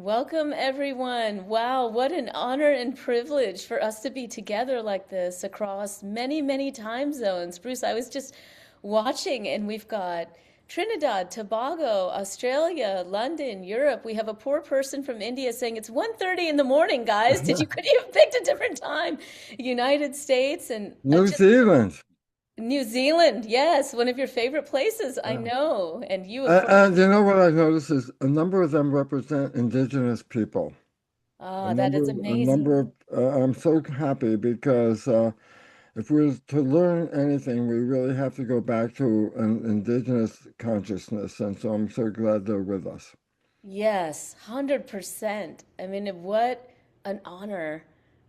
Welcome, everyone. Wow, what an honor and privilege for us to be together like this across many, many time zones. Bruce, I was just watching, and we've got Trinidad, Tobago, Australia, London, Europe. We have a poor person from India saying it's 1:30 in the morning, guys. Could you have picked a different time? United States and New just Zealand. New Zealand. Yes, one of your favorite places, I Yeah. know. And you, of course. And you know what I noticed is a number of them represent indigenous people. Ah, that is A amazing. number of, I'm so happy because if we're to learn anything, we really have to go back to an indigenous consciousness. And so I'm so glad they're with us. Yes, 100%. I mean, what an honor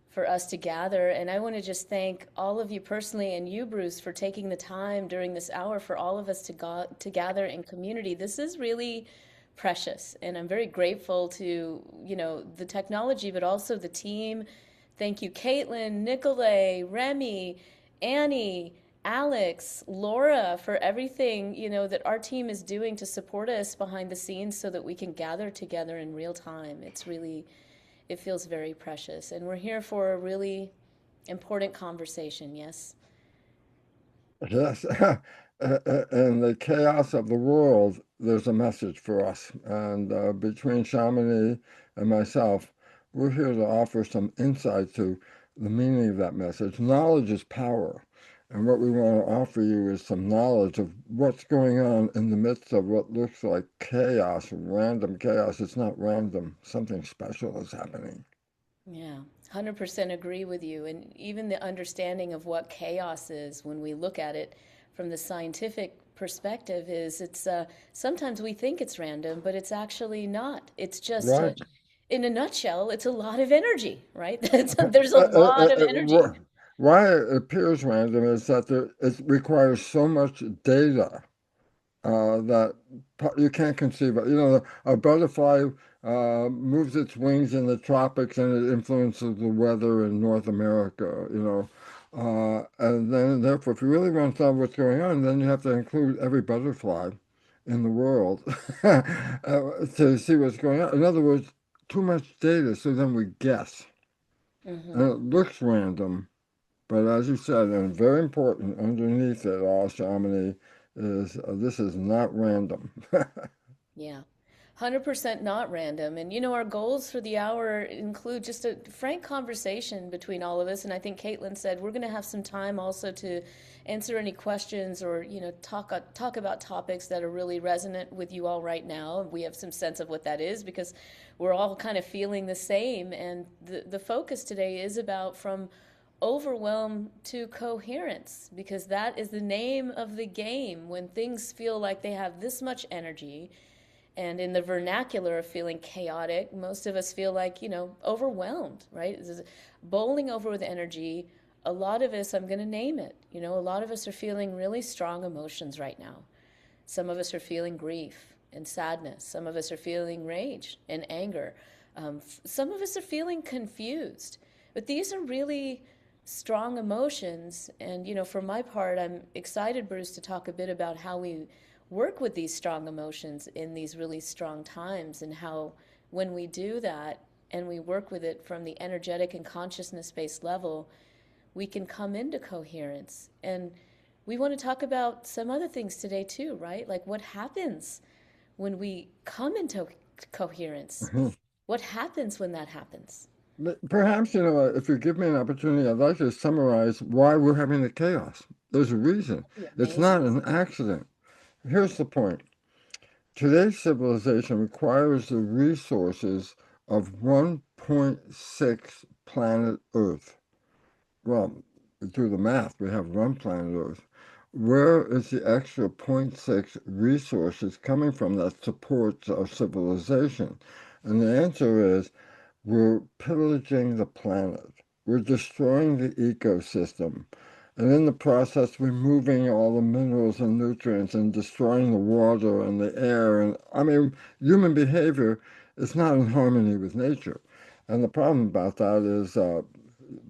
for us to gather. And I want to just thank all of you personally and you, Bruce, for taking the time during this hour for all of us to gather in community. This is really precious. And I'm very grateful to, the technology, but also the team. Thank you, Caitlin, Nicolay, Remy, Annie, Alex, Laura, for everything, that our team is doing to support us behind the scenes so that we can gather together in real time. It feels very precious. And we're here for a really important conversation, yes? Yes. In the chaos of the world, there's a message for us. And between Shamini and myself, we're here to offer some insight to the meaning of that message. Knowledge is power. And what we want to offer you is some knowledge of what's going on in the midst of what looks like chaos, random chaos. It's not random, something special is happening. Yeah, 100% agree with you. And even the understanding of what chaos is when we look at it from the scientific perspective is sometimes we think it's random, but it's actually not. It's just, Right. in a nutshell, it's a lot of energy, right? There's a Uh, uh, lot of uh, energy. uh, why it appears random is that it requires so much data that you can't conceive of. You know, a butterfly moves its wings in the tropics and it influences the weather in North America, and then therefore, if you really want to know what's going on, then you have to include every butterfly in the world to see what's going on. In other words, too much data, so then we guess. And Hmm. it looks random, but as you said, and very important underneath it all, Shamini, is this is not random. Yeah. 100% not random. And, our goals for the hour include just a frank conversation between all of us. And I think Caitlin said we're going to have some time also to answer any questions or, talk about topics that are really resonant with you all right now. We have some sense of what that is because we're all kind of feeling the same. And the focus today is about from overwhelm to coherence because that is the name of the game when things feel like they have this much energy and in the vernacular of feeling chaotic, most of us feel like, overwhelmed, right? This is bowling over with energy. A lot of us, I'm going to name it, a lot of us are feeling really strong emotions right now. Some of us are feeling grief and sadness. Some of us are feeling rage and anger. Some of us are feeling confused. But these are really strong emotions. And, for my part, I'm excited, Bruce, to talk a bit about how we work with these strong emotions in these really strong times and how when we do that and we work with it from the energetic and consciousness based level, we can come into coherence. And we want to talk about some other things today too, right? Like what happens when we come into coherence? What happens when that happens? But perhaps, if you give me an opportunity, I'd like to summarize why we're having the chaos. There's a reason. Be It's not amazing. an accident. Here's the point. Today's civilization requires the resources of 1.6 planet Earth. Well, do the math. We have one planet Earth. Where is the extra zero point 0.6 resources coming from that supports our civilization? And the answer is we're pillaging the planet. We're destroying the ecosystem. And in the process, removing all the minerals and nutrients and destroying the water and the air. And I mean, human behavior is not in harmony with nature. And the problem about that is a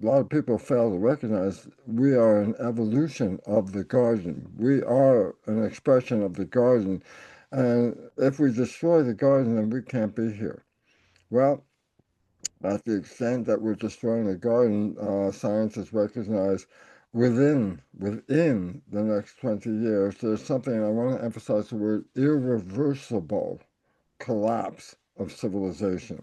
lot of people fail to recognize we are an evolution of the garden. We are an expression of the garden. And if we destroy the garden, then we can't be here. Well, at the extent that we're destroying the garden, science has recognized within the next 20 years, there's something I want to emphasize the word irreversible collapse of civilization.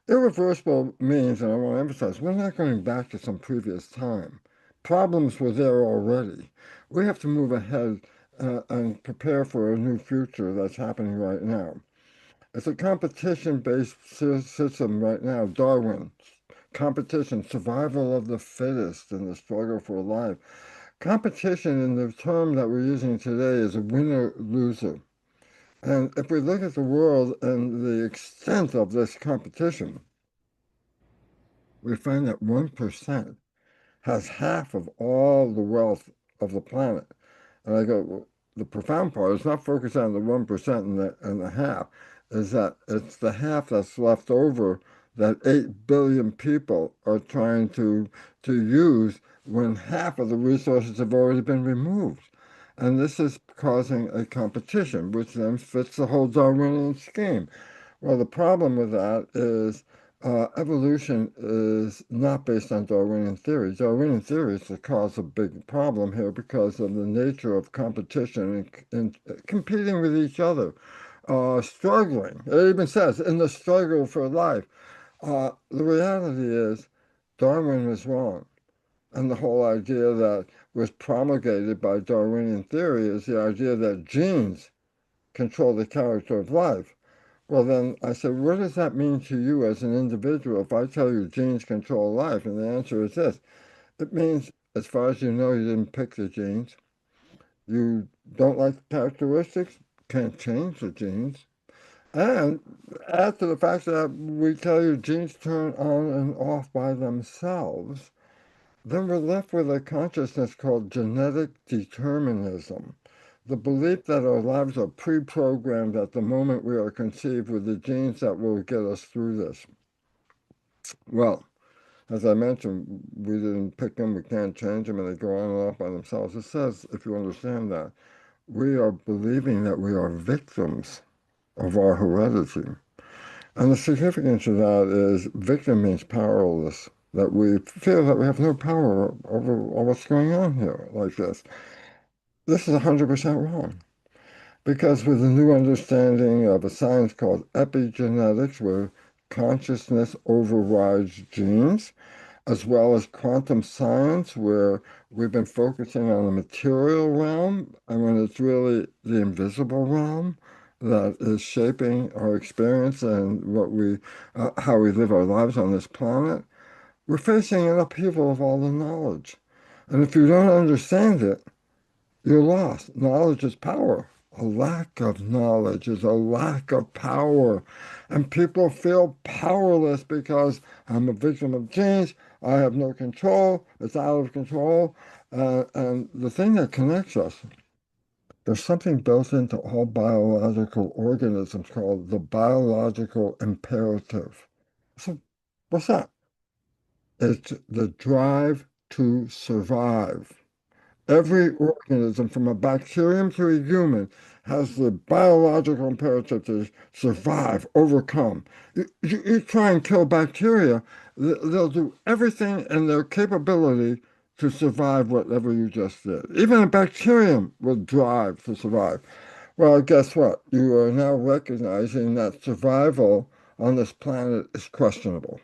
Irreversible means, and I want to emphasize, we're not going back to some previous time. Problems were there already. We have to move ahead and prepare for a new future that's happening right now. It's a competition-based system right now. Darwin, competition, survival of the fittest in the struggle for life. Competition in the term that we're using today is a winner-loser. And if we look at the world and the extent of this competition, we find that 1% has half of all the wealth of the planet. And I go, well, the profound part is not focused on the 1% and the half, is that it's the half that's left over that 8 billion people are trying to use when half of the resources have already been removed. And this is causing a competition, which then fits the whole Darwinian scheme. Well, the problem with that is evolution is not based on Darwinian theory. Darwinian theory is the cause of big problem here because of the nature of competition and competing with each other, struggling. It even says in the struggle for life. The reality is Darwin was wrong. And the whole idea that was promulgated by Darwinian theory is the idea that genes control the character of life. Well, then I said, what does that mean to you as an individual if I tell you genes control life? And the answer is this. It means, as far as you know, you didn't pick the genes. You don't like the characteristics, can't change the genes. And add to the fact that we tell you genes turn on and off by themselves, then we're left with a consciousness called genetic determinism. The belief that our lives are pre-programmed at the moment we are conceived with the genes that will get us through this. Well, as I mentioned, we didn't pick them, we can't change them, and they go on and off by themselves. It says, if you understand that, we are believing that we are victims of our heredity. And the significance of that is victim means powerless, that we feel that we have no power over what's going on here like this. This is 100% wrong. Because with a new understanding of a science called epigenetics, where consciousness overrides genes, as well as quantum science, where we've been focusing on the material realm, and when it's really the invisible realm that is shaping our experience and how we live our lives on this planet, we're facing an upheaval of all the knowledge. And if you don't understand it, you're lost. Knowledge is power. A lack of knowledge is a lack of power. And people feel powerless because I'm a victim of genes. I have no control. It's out of control. And the thing that connects us, there's something built into all biological organisms called the biological imperative. So, what's that? It's the drive to survive. Every organism, from a bacterium to a human, has the biological imperative to survive, overcome. You try and kill bacteria, they'll do everything in their capability to survive whatever you just did. Even a bacterium will drive to survive. Well, guess what? You are now recognizing that survival on this planet is questionable.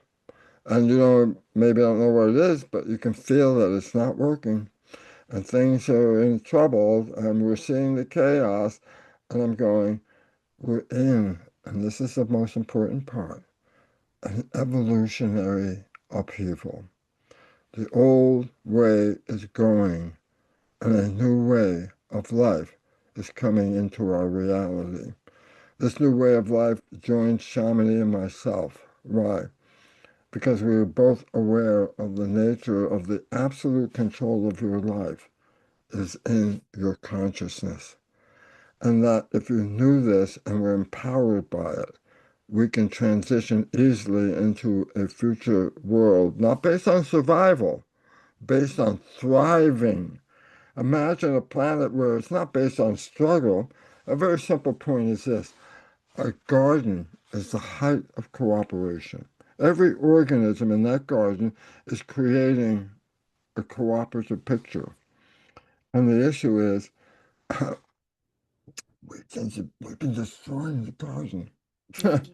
And you know, maybe I don't know what it is, but you can feel that it's not working and things are in trouble and we're seeing the chaos. And I'm going, we're in, and this is the most important part, an evolutionary upheaval. The old way is going, and a new way of life is coming into our reality. This new way of life joins Shamini and myself. Why? Because we are both aware of the nature of the absolute control of your life is in your consciousness. And that if you knew this and were empowered by it, we can transition easily into a future world, not based on survival, based on thriving. Imagine a planet where it's not based on struggle. A very simple point is this. A garden is the height of cooperation. Every organism in that garden is creating a cooperative picture. And the issue is, we've been destroying the garden. Mm,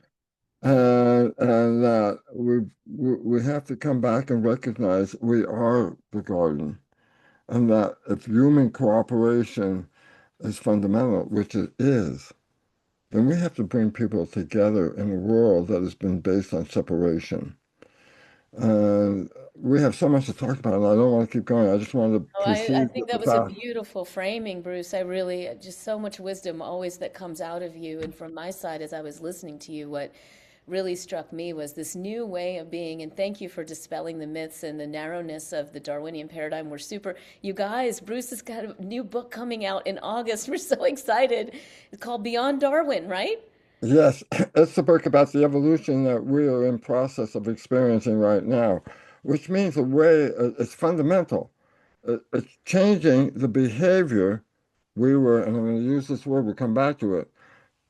mm. And that we have to come back and recognize we are the garden, and that if human cooperation is fundamental, which it is, then we have to bring people together in a world that has been based on separation. And we have so much to talk about, and I don't want to keep going. I just want to Oh, I proceed think with that the was a fact. beautiful framing, Bruce. I really, just so much wisdom always that comes out of you. And from my side, as I was listening to you, what really struck me was this new way of being. And thank you for dispelling the myths and the narrowness of the Darwinian paradigm. We're super, you guys, Bruce has got a new book coming out in August. We're so excited. It's called Beyond Darwin, right? Yes, it's the book about the evolution that we are in process of experiencing right now, which means a way, it's fundamental. It's changing the behavior we were, and I'm going to use this word, we'll come back to it,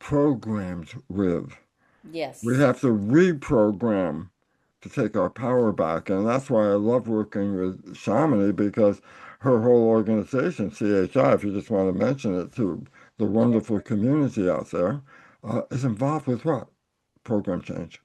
programmed with. We Yes. have to reprogram to take our power back. And that's why I love working with Shamini, because her whole organization, CHI, if you just want to mention it to the Sure. wonderful community out there, is involved with what? Program change.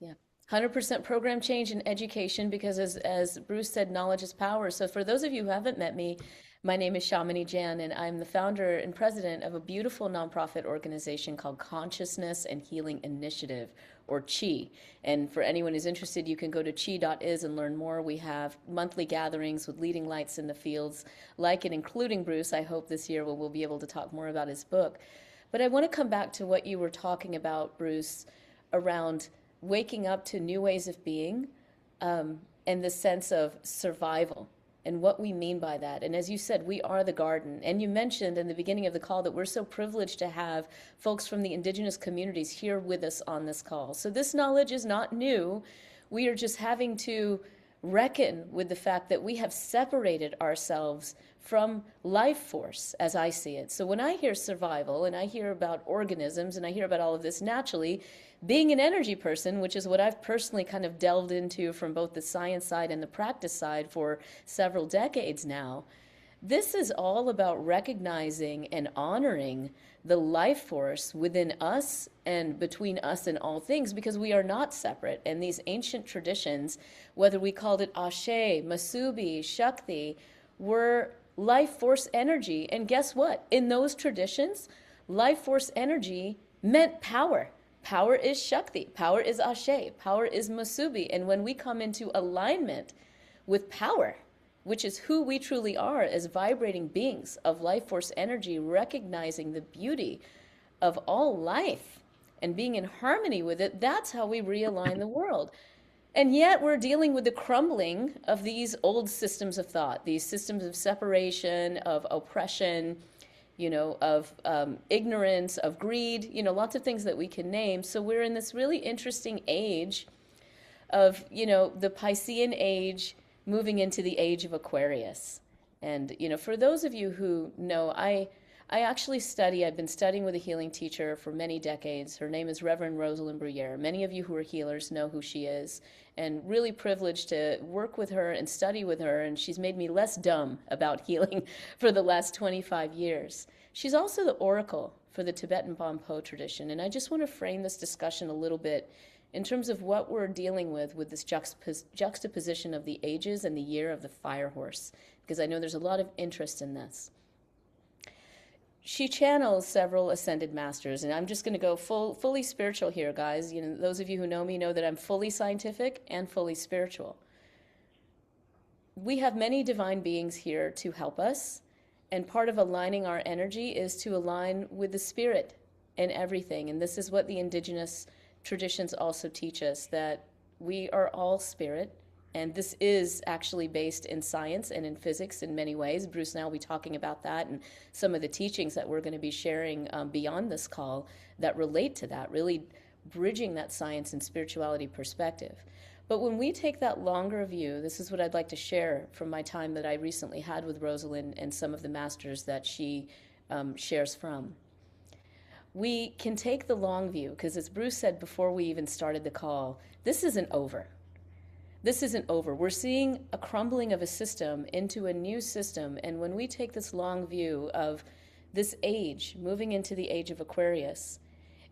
Yeah. 100% program change in education because as Bruce said, knowledge is power. So for those of you who haven't met me, my name is Shamini Jain, and I'm the founder and president of a beautiful nonprofit organization called Consciousness and Healing Initiative, or CHI. And for anyone who's interested, you can go to chi.is and learn more. We have monthly gatherings with leading lights in the fields, like and including Bruce. I hope this year we'll be able to talk more about his book. But I want to come back to what you were talking about, Bruce, around waking up to new ways of being, and the sense of survival and what we mean by that. And as you said, we are the garden. And you mentioned in the beginning of the call that we're so privileged to have folks from the indigenous communities here with us on this call. So this knowledge is not new. We are just having to reckon with the fact that we have separated ourselves from life force as I see it. So when I hear survival and I hear about organisms and I hear about all of this, naturally, being an energy person, which is what I've personally kind of delved into from both the science side and the practice side for several decades now, this is all about recognizing and honoring the life force within us and between us and all things, because we are not separate. And these ancient traditions, whether we called it Ashe, Masubi, Shakti, were life force energy. And guess what? In those traditions, life force energy meant power. Power is Shakti, power is Ashe, power is Masubi. And when we come into alignment with power, which is who we truly are as vibrating beings of life force energy, recognizing the beauty of all life and being in harmony with it, that's how we realign the world. And yet we're dealing with the crumbling of these old systems of thought, these systems of separation, of oppression, of ignorance, of greed, lots of things that we can name. So we're in this really interesting age of, the Piscean age moving into the age of Aquarius. And, for those of you who know, I actually I've been studying with a healing teacher for many decades. Her name is Reverend Rosalind Bruyere. Many of you who are healers know who she is, and really privileged to work with her and study with her. And she's made me less dumb about healing for the last 25 years. She's also the oracle for the Tibetan Bonpo tradition. And I just want to frame this discussion a little bit in terms of what we're dealing with this juxtaposition of the ages and the year of the fire horse, because I know there's a lot of interest in this. She channels several ascended masters, and I'm just going to go fully spiritual here, guys. Those of you who know me know that I'm fully scientific and fully spiritual. We have many divine beings here to help us, and part of aligning our energy is to align with the spirit in everything. And this is what the indigenous traditions also teach us, that we are all spirit. And this is actually based in science and in physics in many ways. Bruce and I will be talking about that and some of the teachings that we're going to be sharing beyond this call that relate to that, really bridging that science and spirituality perspective. But when we take that longer view, this is what I'd like to share from my time that I recently had with Rosalind and some of the masters that she shares from. We can take the long view because, as Bruce said before we even started the call, this isn't over. This isn't over. We're seeing a crumbling of a system into a new system. And when we take this long view of this age, moving into the age of Aquarius,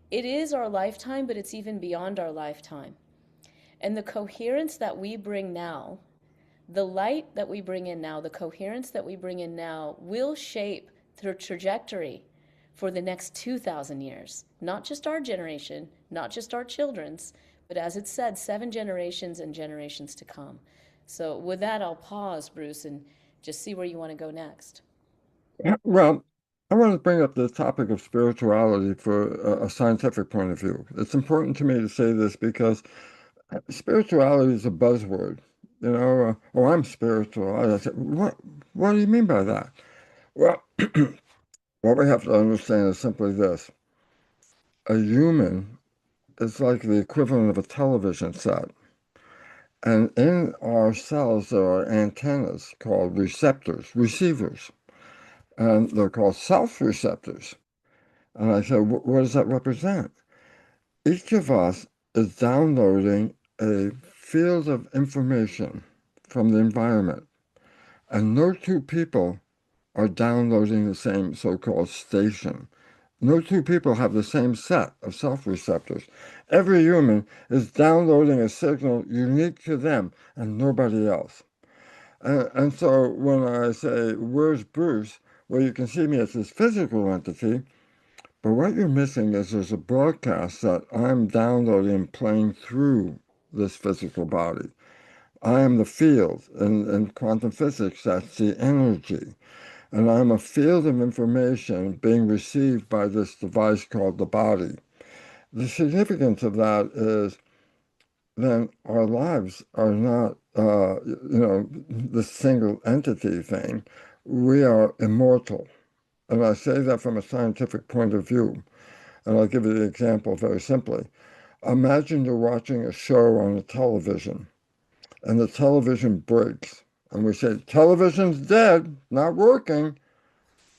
it is our lifetime, but it's even beyond our lifetime. And the coherence that we bring now, the light that we bring in now, the coherence that we bring in now will shape the trajectory for the next 2,000 years. Not just our generation, not just our children's, but as it said, 7 generations and generations to come. So with that, I'll pause, Bruce, and just see where you want to go next. Well, I want to bring up the topic of spirituality for a scientific point of view. It's important to me to say this because spirituality is a buzzword. Oh, I'm spiritual. I said, what do you mean by that? Well, what we have to understand is simply this. A human is like the equivalent of a television set. And in our cells, there are antennas called receptors, receivers, and they're called self-receptors. And I said, what does that represent? Each of us is downloading a field of information from the environment, and no two people are downloading the same so-called station. No two people have the same set of self-receptors. Every human is downloading a signal unique to them and nobody else. And so when I say, where's Bruce? Well, you can see me as this physical entity, but what you're missing is there's a broadcast that I'm downloading and playing through this physical body. I am the field. In quantum physics, that's the energy. And I'm a field of information being received by this device called the body. The significance of that is then our lives are not, the single entity thing. We are immortal. And I say that from a scientific point of view. And I'll give you the example very simply. Imagine you're watching a show on a television and the television breaks. And we say, television's dead, not working.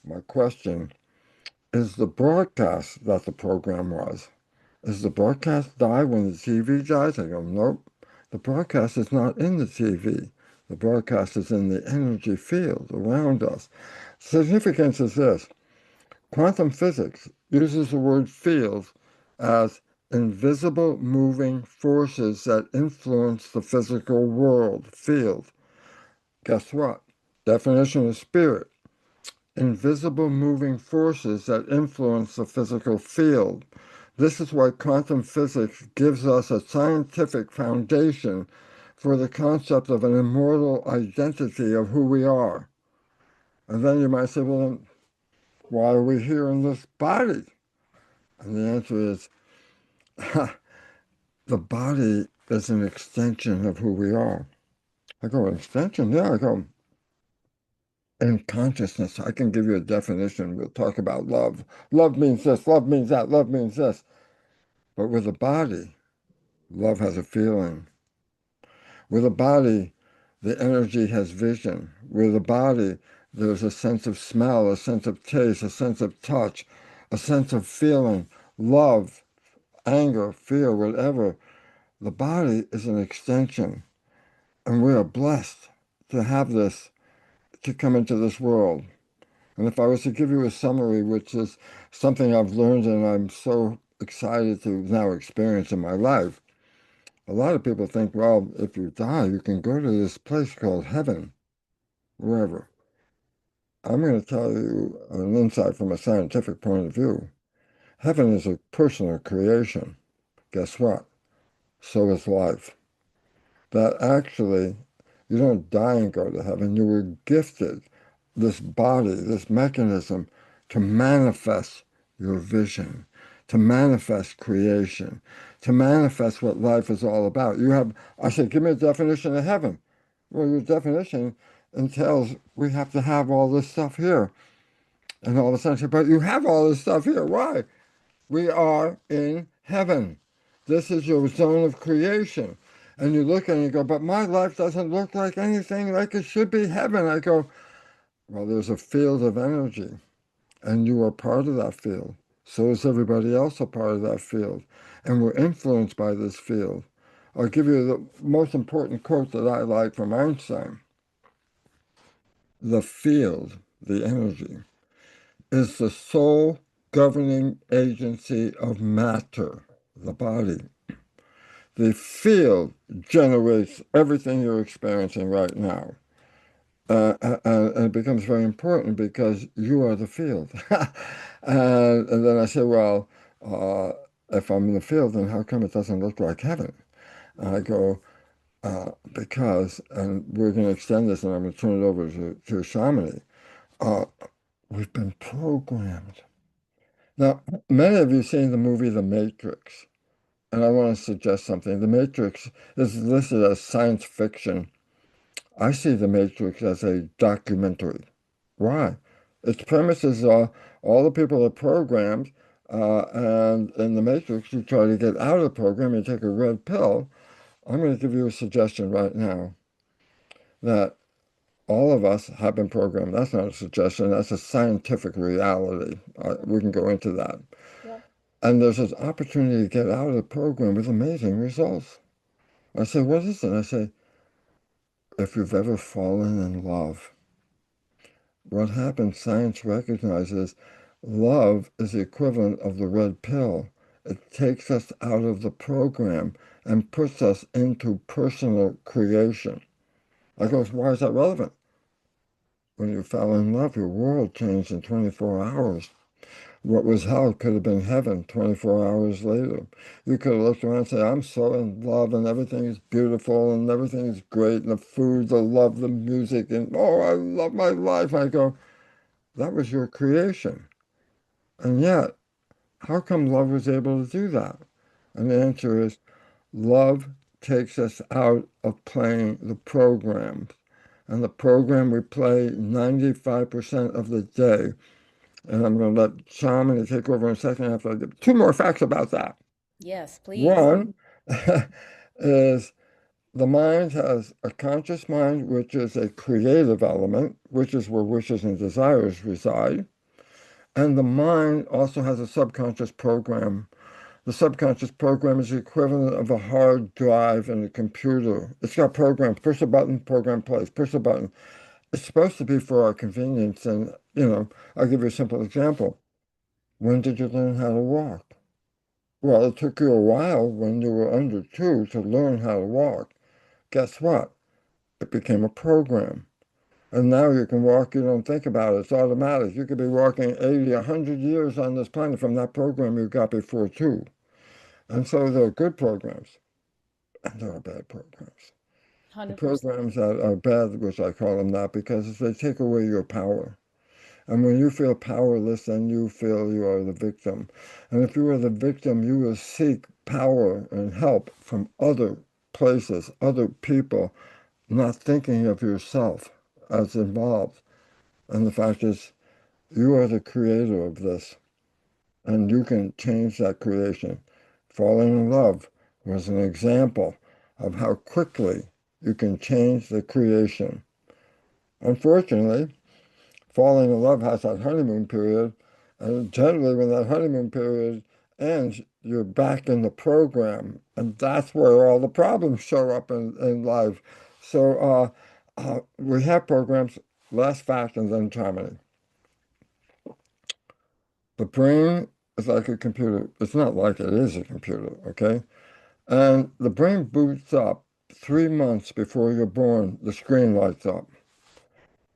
My question is the broadcast that the program was. Is the broadcast die when the TV dies? I go, nope. The broadcast is not in the TV. The broadcast is in the energy field around us. Significance is this. Quantum physics uses the word field as invisible moving forces that influence the physical world. Field. Guess what? Definition of spirit. Invisible moving forces that influence the physical field. This is why quantum physics gives us a scientific foundation for the concept of an immortal identity of who we are. And then you might say, well, then why are we here in this body? And the answer is, the body is an extension of who we are. I go, an extension? Yeah, I go, in consciousness, I can give you a definition. We'll talk about love. Love means this, love means that, love means this. But with the body, love has a feeling. With the body, the energy has vision. With the body, there's a sense of smell, a sense of taste, a sense of touch, a sense of feeling, love, anger, fear, whatever. The body is an extension. And we are blessed to have this, to come into this world. And if I was to give you a summary, which is something I've learned and I'm so excited to now experience in my life, a lot of people think, well, if you die, you can go to this place called heaven, wherever. I'm going to tell you an insight from a scientific point of view. Heaven is a personal creation. Guess what? So is life. That actually, you don't die and go to heaven. You were gifted this body, this mechanism to manifest your vision, to manifest creation, to manifest what life is all about. I said, give me a definition of heaven. Well, your definition entails we have to have all this stuff here. And all of a sudden, I said, but you have all this stuff here. Why? We are in heaven. This is your zone of creation. And you look and you go, but my life doesn't look like anything like it should be heaven. I go, well, there's a field of energy, and you are part of that field. So is everybody else a part of that field. And we're influenced by this field. I'll give you the most important quote that I like from Einstein. The field, the energy, is the sole governing agency of matter, the body. The field generates everything you're experiencing right now. And it becomes very important because you are the field. And then I say, well, uh, if I'm in the field, then how come it doesn't look like heaven? And I go, because, and we're going to extend this, and I'm going to turn it over to Shamini. Uh, we've been programmed. Now, many of you seen the movie The Matrix, and I want to suggest something. The Matrix is listed as science fiction. I see The Matrix as a documentary. Why? Its premises are all the people are programmed, and in the Matrix, you try to get out of the program, you take a red pill. I'm going to give you a suggestion right now that all of us have been programmed. That's not a suggestion, that's a scientific reality. We can go into that. Yeah. And there's this opportunity to get out of the program with amazing results. I say, what is it? I say, if you've ever fallen in love, what happens, science recognizes love is the equivalent of the red pill. It takes us out of the program and puts us into personal creation. I go, why is that relevant? When you fell in love, your world changed in 24 hours. What was hell could have been heaven 24 hours later. You could have looked around and said, I'm so in love and everything is beautiful and everything is great and the food, the love, the music, and oh, I love my life. I go, that was your creation. And yet, how come love was able to do that? And the answer is love takes us out of playing the program. And the program we play 95% of the day. And I'm going to let Shamini take over in a second after I give two more facts about that. Yes, please. One is the mind has a conscious mind, which is a creative element, which is where wishes and desires reside. And the mind also has a subconscious program. The subconscious program is the equivalent of a hard drive in a computer. It's got programs. Push a button, program plays. Push a button. It's supposed to be for our convenience. And, I'll give you a simple example. When did you learn how to walk? Well, it took you a while when you were under two to learn how to walk. Guess what? It became a program. And now you can walk, you don't think about it. It's automatic. You could be walking 80, 100 years on this planet from that program you got before too. And so there are good programs and there are bad programs. The 100%. programs that are bad, which I call them that, because they take away your power. And when you feel powerless, then you feel you are the victim. And if you are the victim, you will seek power and help from other places, other people, not thinking of yourself as involved. And the fact is, you are the creator of this, and you can change that creation. Falling in love was an example of how quickly you can change the creation. Unfortunately, falling in love has that honeymoon period, and generally when that honeymoon period ends, you're back in the program, and that's where all the problems show up in life. So we have programs, last fact, and then Germany. The brain is like a computer. It's not like it is a computer, okay? And the brain boots up 3 months before you're born, the screen lights up.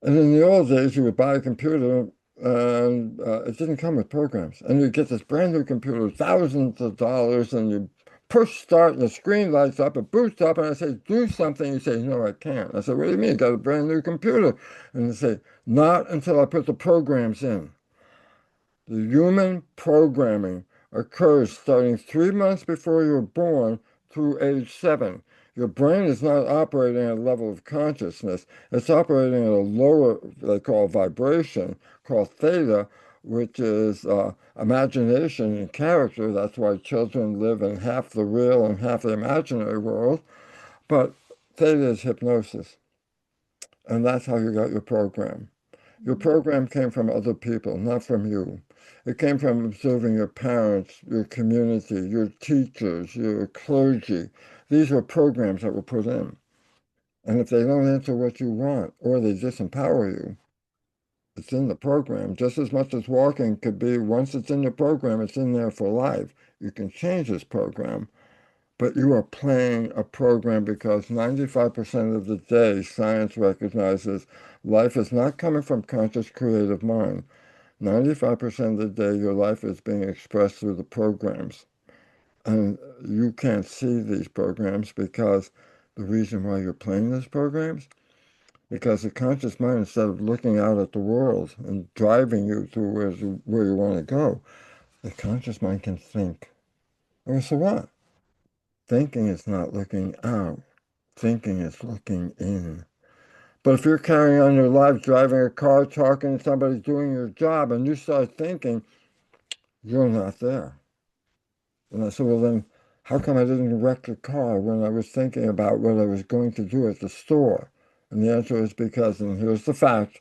And in the old days, you would buy a computer and it didn't come with programs. And you get this brand new computer, thousands of dollars, and you push start and the screen lights up, it boots up, and I say, do something. You say, no, I can't. I said, what do you mean? You got a brand new computer. And they say, not until I put the programs in. The human programming occurs starting 3 months before you're born through age 7. Your brain is not operating at a level of consciousness. It's operating at a lower, they call vibration, called theta, which is imagination and character. That's why children live in half the real and half the imaginary world. But theta is hypnosis. And that's how you got your program. Your program came from other people, not from you. It came from observing your parents, your community, your teachers, your clergy. These were programs that were put in. And if they don't answer what you want, or they disempower you, it's in the program. Just as much as walking could be, once it's in the program, it's in there for life. You can change this program, but you are playing a program because 95% of the day, science recognizes life is not coming from conscious creative mind. 95% of the day, your life is being expressed through the programs. And you can't see these programs because the reason why you're playing these programs, because the conscious mind, instead of looking out at the world and driving you to where you want to go, the conscious mind can think. Oh, so what? Thinking is not looking out. Thinking is looking in. But if you're carrying on your life, driving a car, talking to somebody, doing your job, and you start thinking, you're not there. And I said, well, then how come I didn't wreck the car when I was thinking about what I was going to do at the store? And the answer is because, and here's the fact,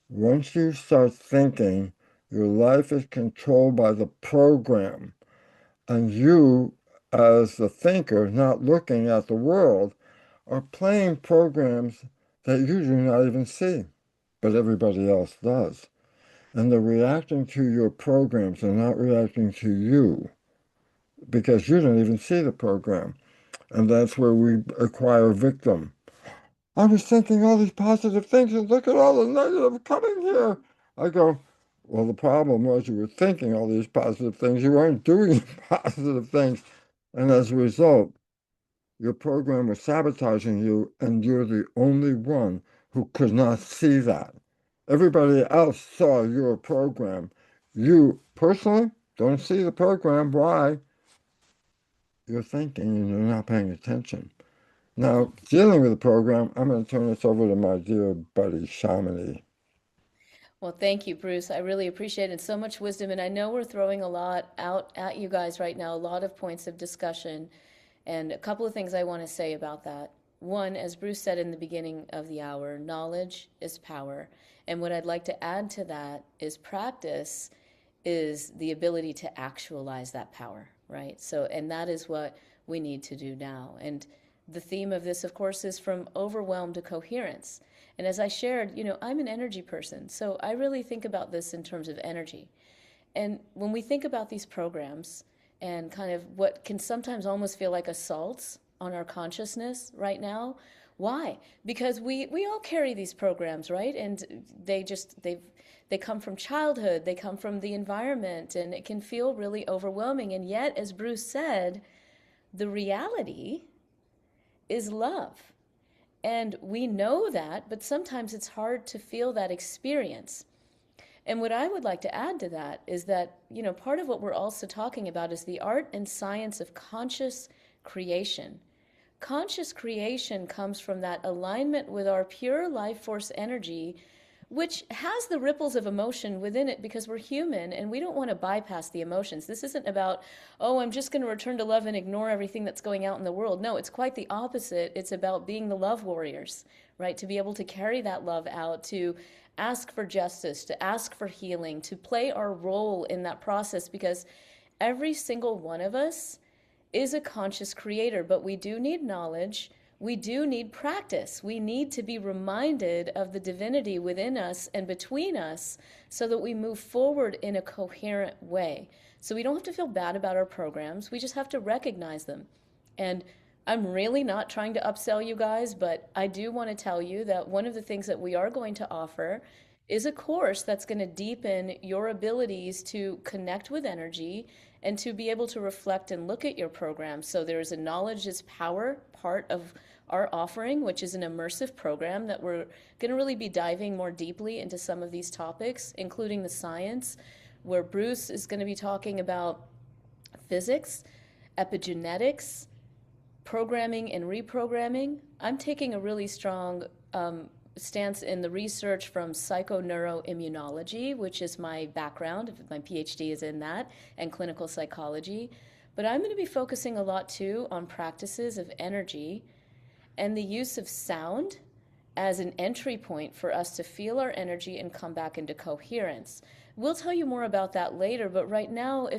once you start thinking, your life is controlled by the program. And you, as the thinker, not looking at the world, are playing programs that you do not even see, but everybody else does. And they're reacting to your programs, they're not reacting to you because you don't even see the program. And that's where we acquire victim. I was thinking all these positive things, and look at all the negative coming here. I go, well, the problem was you were thinking all these positive things. You weren't doing positive things. And as a result, your program was sabotaging you, and you're the only one who could not see that. Everybody else saw your program. You personally don't see the program. Why? You're thinking and you're not paying attention. Now, dealing with the program, I'm going to turn this over to my dear buddy, Shamini. Well, thank you, Bruce. I really appreciate it. So much wisdom. And I know we're throwing a lot out at you guys right now, a lot of points of discussion. And a couple of things I want to say about that. One, as Bruce said in the beginning of the hour, knowledge is power. And what I'd like to add to that is practice is the ability to actualize that power, right? So, and that is what we need to do now. And the theme of this, of course, is from overwhelm to coherence. And as I shared, I'm an energy person. So I really think about this in terms of energy. And when we think about these programs and kind of what can sometimes almost feel like assaults on our consciousness right now, why? Because we all carry these programs, right? And they come from childhood, they come from the environment, and it can feel really overwhelming. And yet, as Bruce said, the reality is love. And we know that, but sometimes it's hard to feel that experience. And what I would like to add to that is that, part of what we're also talking about is the art and science of conscious creation. Conscious creation comes from that alignment with our pure life force energy, which has the ripples of emotion within it because we're human and we don't want to bypass the emotions. This isn't about, oh, I'm just going to return to love and ignore everything that's going out in the world. No, it's quite the opposite. It's about being the love warriors, right? To be able to carry that love out, to ask for justice, to ask for healing, to play our role in that process because every single one of us is a conscious creator, but we do need knowledge. We do need practice. We need to be reminded of the divinity within us and between us so that we move forward in a coherent way. So we don't have to feel bad about our programs. We just have to recognize them. And I'm really not trying to upsell you guys, but I do want to tell you that one of the things that we are going to offer is a course that's going to deepen your abilities to connect with energy and to be able to reflect and look at your program. So there's a knowledge is power part of our offering, which is an immersive program that we're going to really be diving more deeply into some of these topics, including the science, where Bruce is going to be talking about physics, epigenetics, programming and reprogramming. I'm taking a really strong stance in the research from psychoneuroimmunology, which is my background. My PhD is in that, and clinical psychology. But I'm going to be focusing a lot too on practices of energy and the use of sound as an entry point for us to feel our energy and come back into coherence. We'll tell you more about that later, but right now,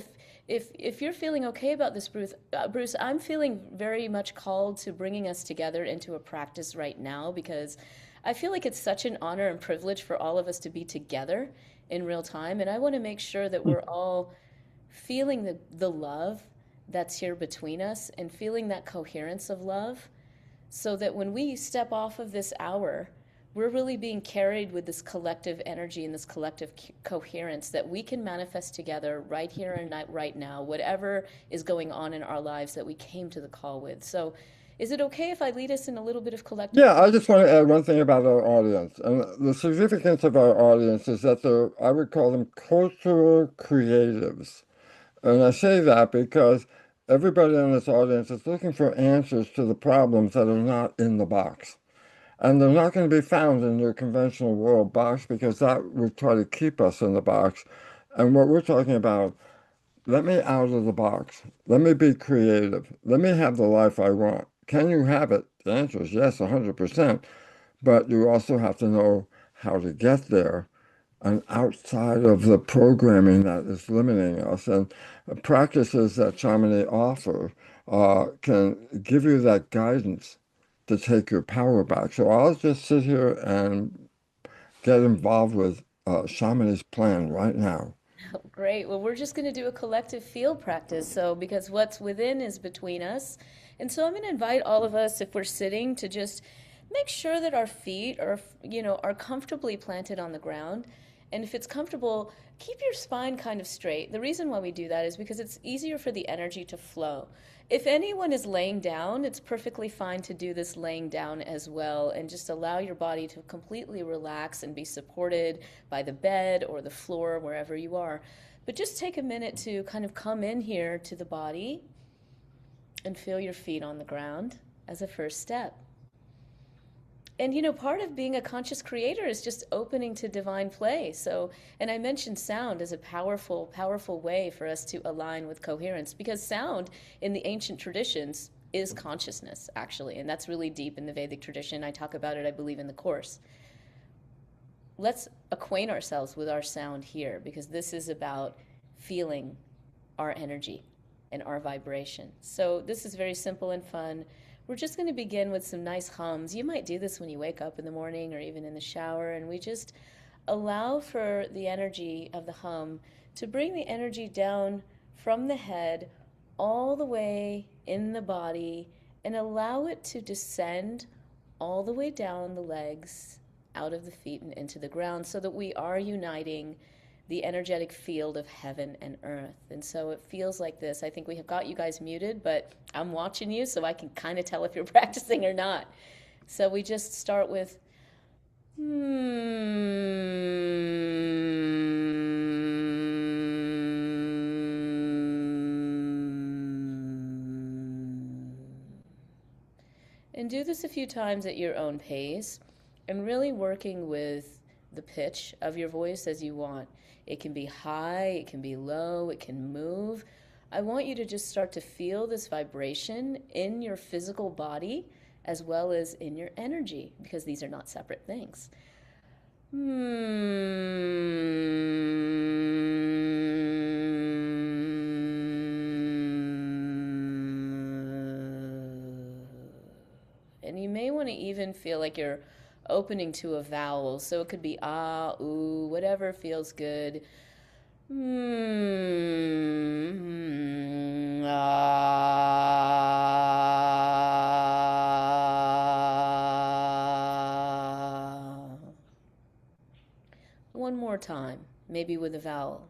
if you're feeling okay about this, Bruce, I'm feeling very much called to bringing us together into a practice right now because I feel like it's such an honor and privilege for all of us to be together in real time, and I want to make sure that we're all feeling the love that's here between us and feeling that coherence of love so that when we step off of this hour, we're really being carried with this collective energy and this collective coherence that we can manifest together right here and right now, whatever is going on in our lives that we came to the call with. So, is it okay if I lead us in a little bit of collective? Yeah, I just want to add one thing about our audience. And the significance of our audience is that they're, I would call them cultural creatives. And I say that because everybody in this audience is looking for answers to the problems that are not in the box. And they're not going to be found in your conventional world box because that would try to keep us in the box. And what we're talking about, let me out of the box. Let me be creative. Let me have the life I want. Can you have it? The answer is yes, 100%. But you also have to know how to get there and outside of the programming that is limiting us. And practices that Shamini offer can give you that guidance to take your power back. So I'll just sit here and get involved with Shamini's plan right now. Great. Well, we're just going to do a collective field practice. So, because what's within is between us. And so I'm going to invite all of us, if we're sitting, to just make sure that our feet are comfortably planted on the ground. And if it's comfortable, keep your spine kind of straight. The reason why we do that is because it's easier for the energy to flow. If anyone is laying down, it's perfectly fine to do this laying down as well and just allow your body to completely relax and be supported by the bed or the floor, wherever you are. But just take a minute to kind of come in here to the body and feel your feet on the ground as a first step. And part of being a conscious creator is just opening to divine play. So, and I mentioned sound as a powerful way for us to align with coherence because sound in the ancient traditions is consciousness, actually. And that's really deep in the Vedic tradition. I talk about it, I believe, in the course. Let's acquaint ourselves with our sound here because this is about feeling our energy and our vibration. So, this is very simple and fun. We're just going to begin with some nice hums. You might do this when you wake up in the morning or even in the shower, and we just allow for the energy of the hum to bring the energy down from the head all the way in the body and allow it to descend all the way down the legs, out of the feet and into the ground so that we are uniting the energetic field of heaven and earth. And so it feels like this. I think we have got you guys muted, but I'm watching you so I can kind of tell if you're practicing or not. So we just start with and do this a few times at your own pace and really working with the pitch of your voice as you want. It can be high, it can be low, it can move. I want you to just start to feel this vibration in your physical body as well as in your energy because these are not separate things. And you may want to even feel like you're opening to a vowel. So it could be ah, ooh, whatever feels good. Ah. One more time, maybe with a vowel.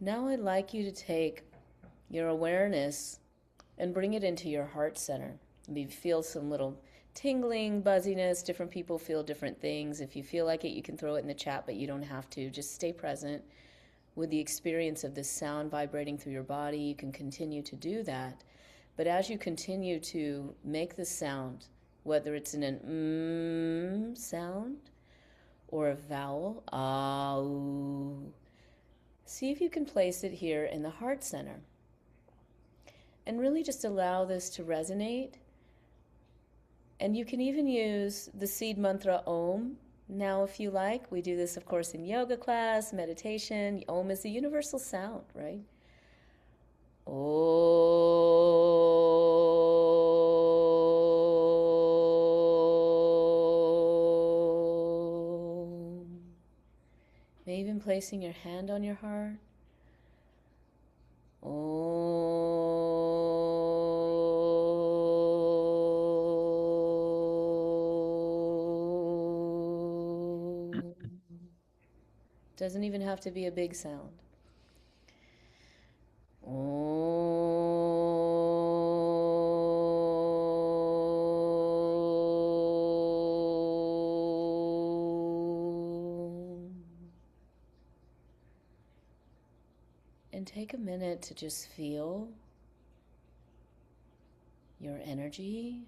Now I'd like you to take your awareness and bring it into your heart center. You feel some little tingling, buzziness. Different people feel different things. If you feel like it, you can throw it in the chat, but you don't have to. Just stay present with the experience of this sound vibrating through your body. You can continue to do that. But as you continue to make the sound, whether it's in an sound or a vowel, ah, ooh, See if you can place it here in the heart center. And really just allow this to resonate. And you can even use the seed mantra Om now if you like. We do this, of course, in yoga class, meditation. Om is a universal sound, right? Om. Maybe even placing your hand on your heart. Om. Doesn't even have to be a big sound. And take a minute to just feel your energy,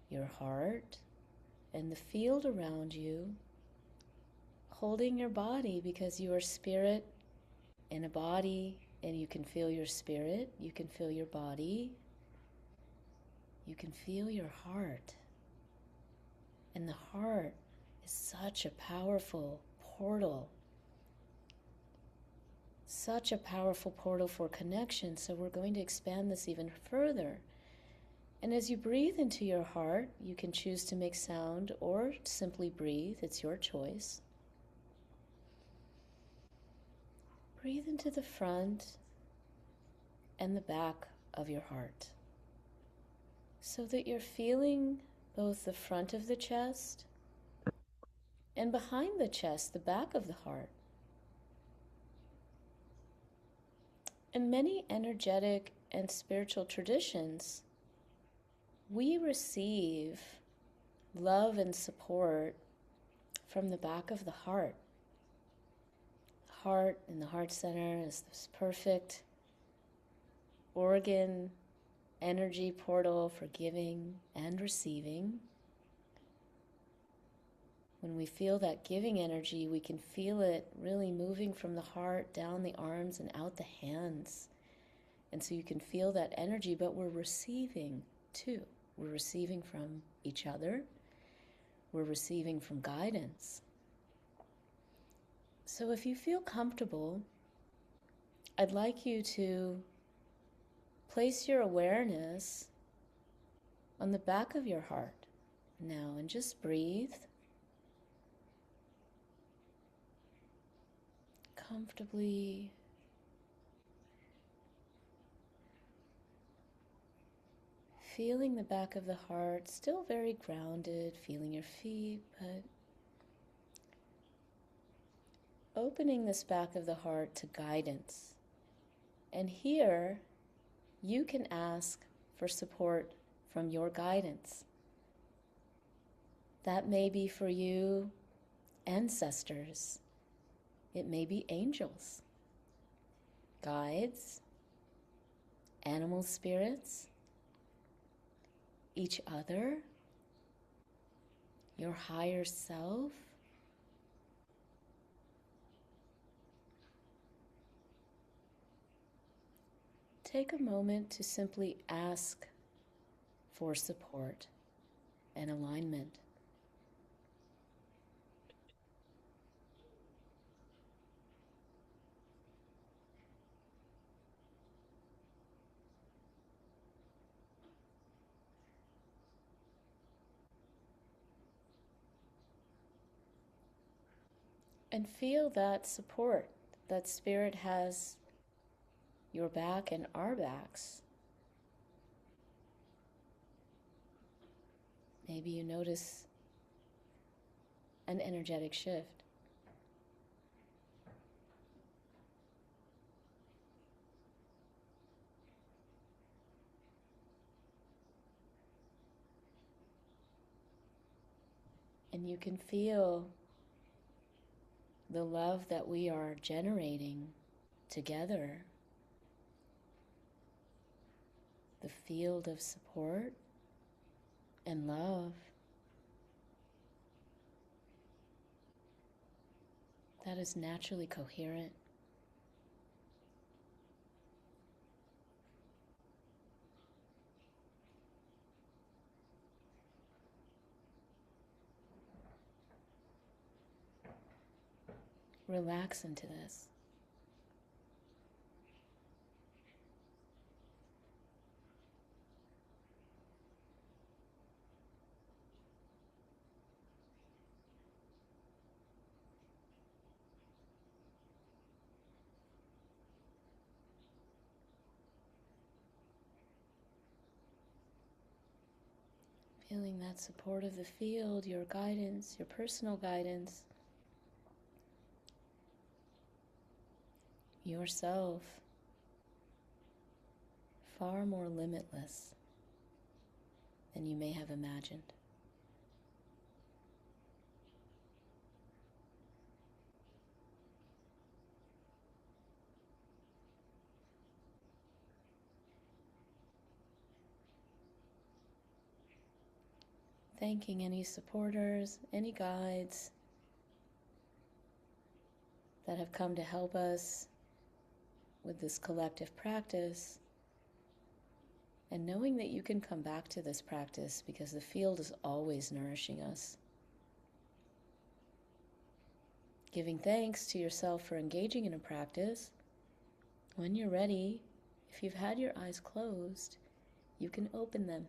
your heart, and the field around you, holding your body because you are spirit in a body, and you can feel your spirit, you can feel your body, you can feel your heart. And the heart is such a powerful portal. Such a powerful portal for connection, so we're going to expand this even further. And as you breathe into your heart, you can choose to make sound or simply breathe. It's your choice. Breathe into the front and the back of your heart so that you're feeling both the front of the chest and behind the chest, the back of the heart. In many energetic and spiritual traditions, we receive love and support from the back of the heart. The heart in the heart center is this perfect organ, energy portal for giving and receiving. When we feel that giving energy, we can feel it really moving from the heart down the arms and out the hands. And so you can feel that energy, but we're receiving too. We're receiving from each other. We're receiving from guidance. So if you feel comfortable, I'd like you to place your awareness on the back of your heart now and just breathe comfortably. Feeling the back of the heart, still very grounded, feeling your feet, but opening this back of the heart to guidance. And here, you can ask for support from your guidance. That may be for you ancestors. It may be angels, guides, animal spirits, each other, your higher self. Take a moment to simply ask for support and alignment. And feel that support, that spirit has your back and our backs. Maybe you notice an energetic shift. And you can feel the love that we are generating together, the field of support and love that is naturally coherent. Relax into this. Feeling that support of the field, your guidance, your personal guidance, yourself, far more limitless than you may have imagined. Thanking any supporters, any guides that have come to help us with this collective practice, and knowing that you can come back to this practice because the field is always nourishing us. Giving thanks to yourself for engaging in a practice. When you're ready, if you've had your eyes closed, you can open them.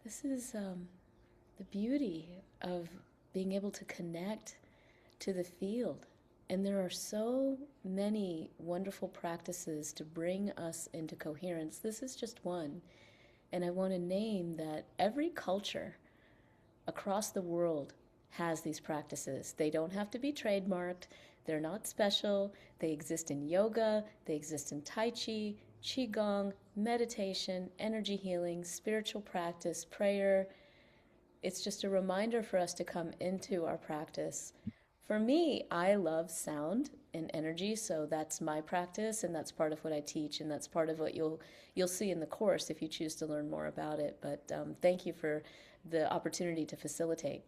This is the beauty of being able to connect to the field. And there are so many wonderful practices to bring us into coherence. This is just one. And I want to name that every culture across the world has these practices. They don't have to be trademarked. They're not special. They exist in yoga. They exist in Tai Chi, Qigong, meditation, energy healing, spiritual practice, prayer. It's just a reminder for us to come into our practice. For me, I love sound and energy, so that's my practice, and that's part of what I teach, and that's part of what you'll see in the course if you choose to learn more about it. But thank you for the opportunity to facilitate.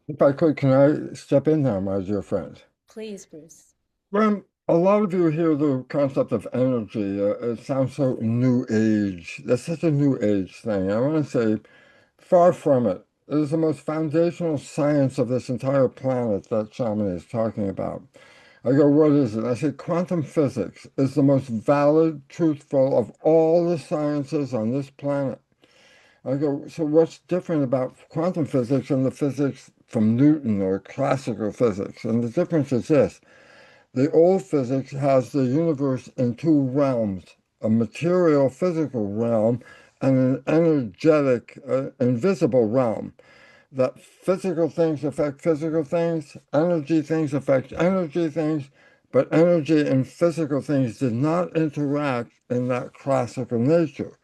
If I could, can I step in now, my dear friend? Please, Bruce. When a lot of you hear the concept of energy, it sounds so new age. That's such a new age thing. I want to say, far from it. It is the most foundational science of this entire planet that Shamini is talking about. I go, what is it? I say, quantum physics is the most valid, truthful of all the sciences on this planet. I go, so what's different about quantum physics and the physics from Newton or classical physics? And the difference is this. The old physics has the universe in two realms, a material physical realm and an energetic invisible realm. That physical things affect physical things, energy things affect energy things, but energy and physical things did not interact in that classical nature.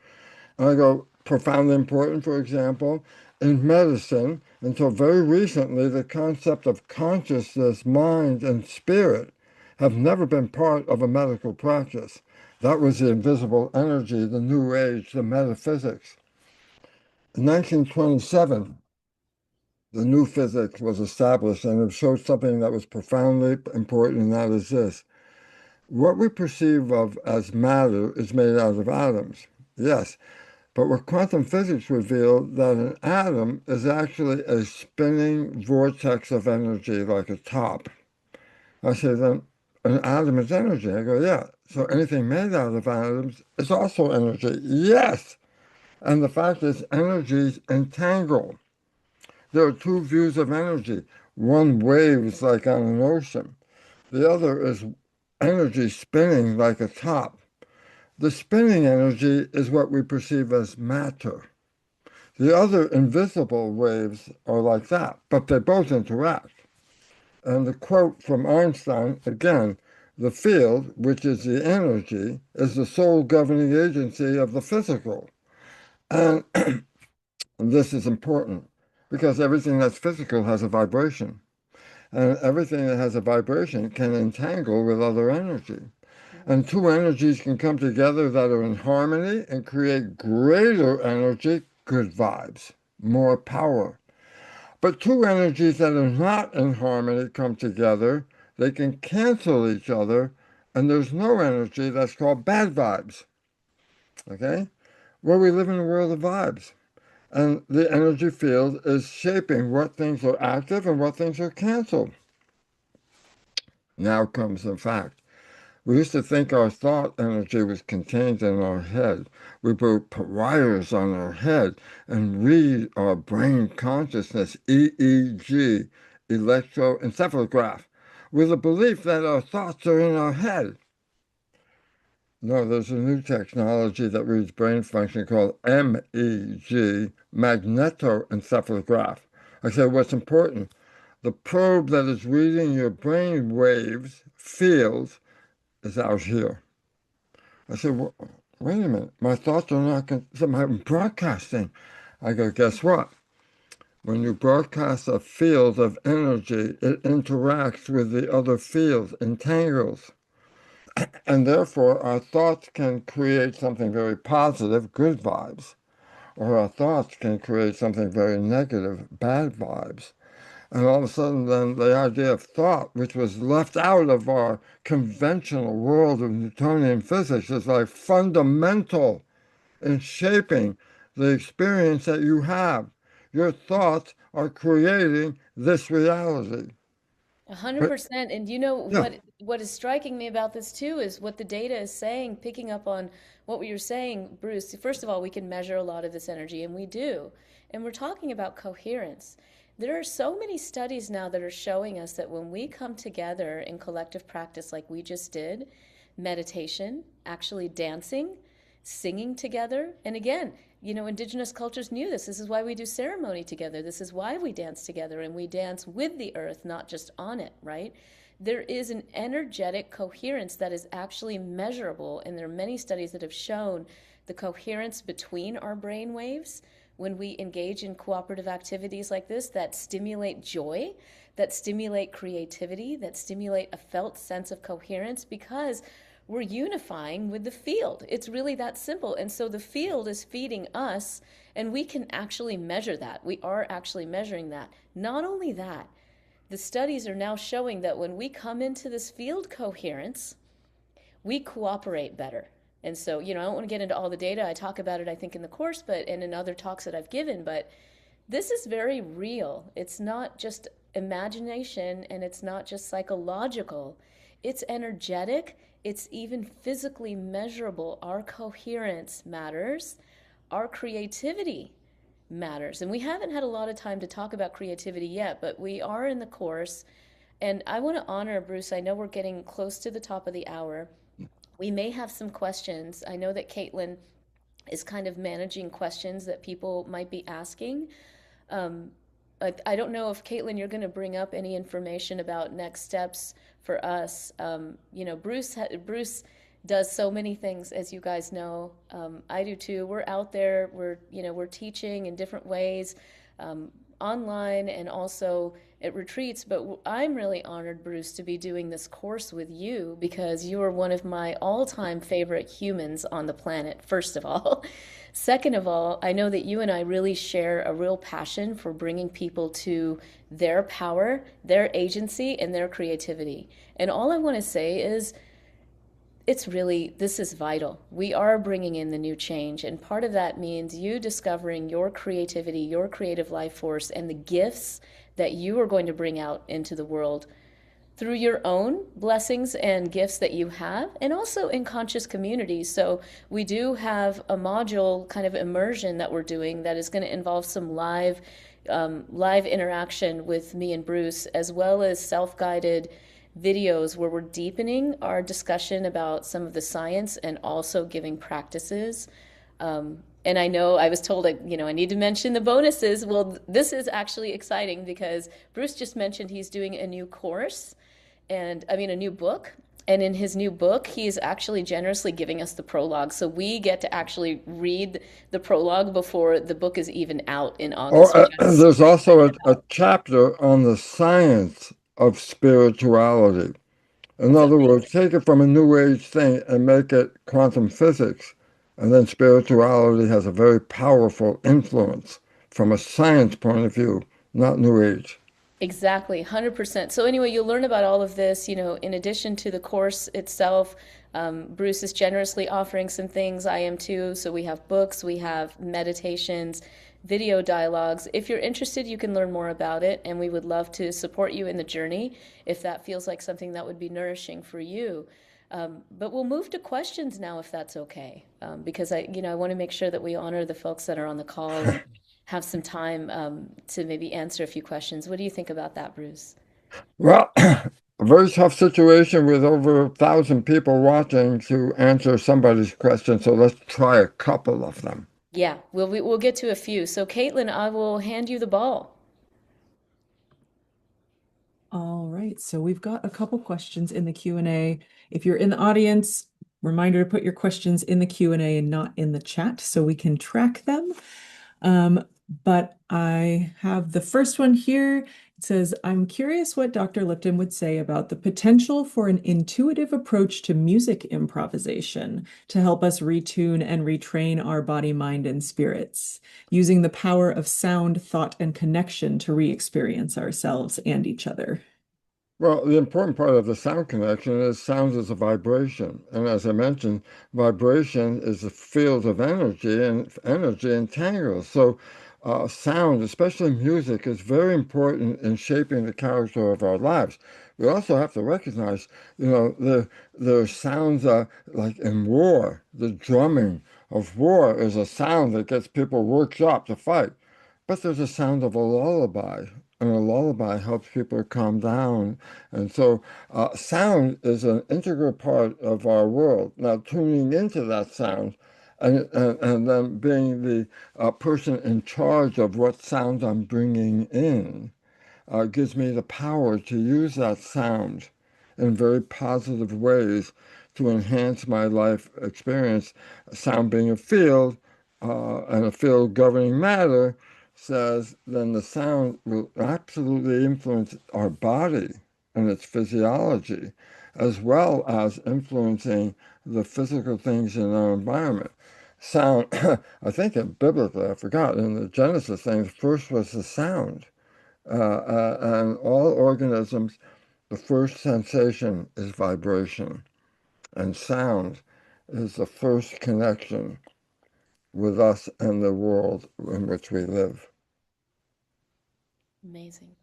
And I go, profoundly important, for example, in medicine, until very recently, the concept of consciousness, mind, and spirit have never been part of a medical practice. That was the invisible energy, the New Age, the metaphysics. In 1927, the new physics was established, and it showed something that was profoundly important, and that is this. What we perceive of as matter is made out of atoms. Yes, but what quantum physics revealed that an atom is actually a spinning vortex of energy like a top. I say then an atom is energy. I go, yeah. So anything made out of atoms is also energy. Yes. And the fact is energies entangle. There are two views of energy. One waves like on an ocean. The other is energy spinning like a top. The spinning energy is what we perceive as matter. The other invisible waves are like that, but they both interact. And the quote from Einstein, again, the field, which is the energy, is the sole governing agency of the physical. And this is important because everything that's physical has a vibration. And everything that has a vibration can entangle with other energy. And two energies can come together that are in harmony and create greater energy, good vibes, more power. But two energies that are not in harmony come together, they can cancel each other, and there's no energy that's called bad vibes. Okay? Well, we live in a world of vibes. And the energy field is shaping what things are active and what things are canceled. Now comes the fact. We used to think our thought energy was contained in our head. We put wires on our head and read our brain consciousness, EEG, electroencephalograph, with the belief that our thoughts are in our head. No, there's a new technology that reads brain function called MEG, magnetoencephalograph. I said, what's important? The probe that is reading your brain waves, fields, is out here. I said, well, wait a minute. My thoughts are not, I'm broadcasting. I go, guess what? When you broadcast a field of energy, it interacts with the other fields, entangles. And therefore, our thoughts can create something very positive, good vibes, or our thoughts can create something very negative, bad vibes. And all of a sudden, then the idea of thought, which was left out of our conventional world of Newtonian physics, is like fundamental in shaping the experience that you have. Your thoughts are creating this reality. A hundred But percent. And you know yeah, what is striking me about this too is what the data is saying, picking up on what we were saying, Bruce. First of all, we can measure a lot of this energy, and we do. And we're talking about coherence. There are so many studies now that are showing us that when we come together in collective practice like we just did, meditation, actually dancing, singing together. And again, indigenous cultures knew this. This is why we do ceremony together. This is why we dance together, and we dance with the earth, not just on it, right? There is an energetic coherence that is actually measurable, and there are many studies that have shown the coherence between our brain waves when we engage in cooperative activities like this that stimulate joy, that stimulate creativity, that stimulate a felt sense of coherence, because we're unifying with the field. It's really that simple. And so the field is feeding us, and we can actually measure that. We are actually measuring that. Not only that, the studies are now showing that when we come into this field coherence, we cooperate better. And so, I don't want to get into all the data. I talk about it, I think, in the course, and in other talks that I've given, but this is very real. It's not just imagination, and it's not just psychological. It's energetic. It's even physically measurable. Our coherence matters. Our creativity matters. And we haven't had a lot of time to talk about creativity yet, but we are in the course. And I want to honor, Bruce, I know we're getting close to the top of the hour. We may have some questions. I know that Caitlin is kind of managing questions that people might be asking. Um, I don't know if Caitlin, you're going to bring up any information about next steps for us. Bruce does so many things, as you guys know. I do too. We're out there. We're teaching in different ways, online and also at retreats. But I'm really honored, Bruce, to be doing this course with you because you are one of my all-time favorite humans on the planet, first of all. Second of all, I know that you and I really share a real passion for bringing people to their power, their agency, and their creativity. And all I want to say is, this is vital. We are bringing in the new change, and part of that means you discovering your creativity, your creative life force, and the gifts that you are going to bring out into the world through your own blessings and gifts that you have, and also in conscious communities. So we do have a module kind of immersion that we're doing that is going to involve some live interaction with me and Bruce, as well as self-guided videos where we're deepening our discussion about some of the science and also giving practices. And I know I was told, I need to mention the bonuses. Well, this is actually exciting because Bruce just mentioned he's doing a new course, a new book. And in his new book, he's actually generously giving us the prologue. So we get to actually read the prologue before the book is even out in oh, August, which I'm super there's also excited a about. chapter on the science of spirituality. In It's other words, amazing. take it from a new age thing and make it quantum physics. And then spirituality has a very powerful influence from a science point of view, not new age. Exactly, 100%. So anyway, you'll learn about all of this, in addition to the course itself. Bruce is generously offering some things. I am too. So we have books, we have meditations, video dialogues. If you're interested, you can learn more about it, and we would love to support you in the journey if that feels like something that would be nourishing for you. But we'll move to questions now, if that's okay, because I want to make sure that we honor the folks that are on the call and have some time to maybe answer a few questions. What do you think about that, Bruce? Well, a very tough situation with over 1,000 people watching to answer somebody's question. So let's try a couple of them. Yeah, we'll get to a few. So, Caitlin, I will hand you the ball. All right, so we've got a couple questions in the Q&A. If you're in the audience, reminder to put your questions in the Q&A and not in the chat so we can track them. But I have the first one here. It says, I'm curious what Dr. Lipton would say about the potential for an intuitive approach to music improvisation to help us retune and retrain our body, mind, and spirits, using the power of sound, thought, and connection to re-experience ourselves and each other. Well, the important part of the sound connection is sound is a vibration. And as I mentioned, vibration is a field of energy, and energy entangles. So, sound, especially music, is very important in shaping the character of our lives. We also have to recognize, the sounds like in war, the drumming of war is a sound that gets people worked up to fight. But there's a sound of a lullaby, and a lullaby helps people calm down. And so, sound is an integral part of our world. Now, tuning into that sound and then being the person in charge of what sound I'm bringing in gives me the power to use that sound in very positive ways to enhance my life experience. Sound being a field and a field governing matter says then the sound will absolutely influence our body and its physiology, as well as influencing the physical things in our environment. Sound, I think biblically, I forgot, in the Genesis thing, first was the sound. And all organisms, the first sensation is vibration, and sound is the first connection with us and the world in which we live. Amazing.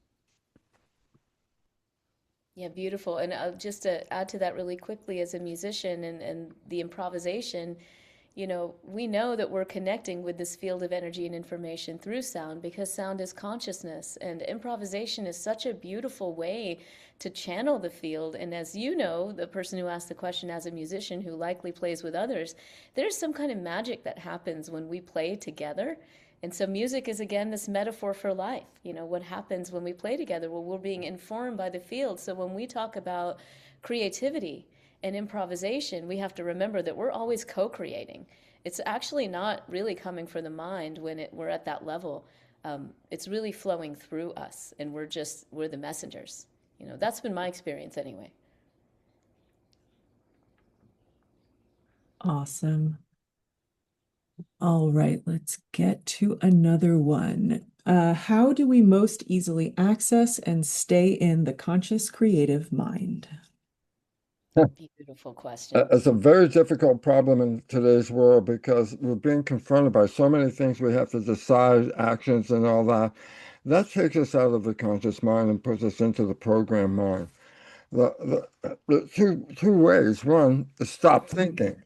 Yeah, beautiful. And just to add to that really quickly, as a musician and the improvisation, we know that we're connecting with this field of energy and information through sound because sound is consciousness. And improvisation is such a beautiful way to channel the field. And as you know, the person who asked the question as a musician who likely plays with others, there's some kind of magic that happens when we play together. And so music is again this metaphor for life. What happens when we play together? Well, we're being informed by the field. So when we talk about creativity and improvisation, we have to remember that we're always co-creating. It's actually not really coming from the mind when we're at that level. It's really flowing through us, and we're the messengers. That's been my experience anyway. Awesome. All right, let's get to another one. How do we most easily access and stay in the conscious creative mind? Beautiful question. It's a very difficult problem in today's world because we're being confronted by so many things we have to decide, actions, and all that. That takes us out of the conscious mind and puts us into the program mind. The two ways. One is stop thinking.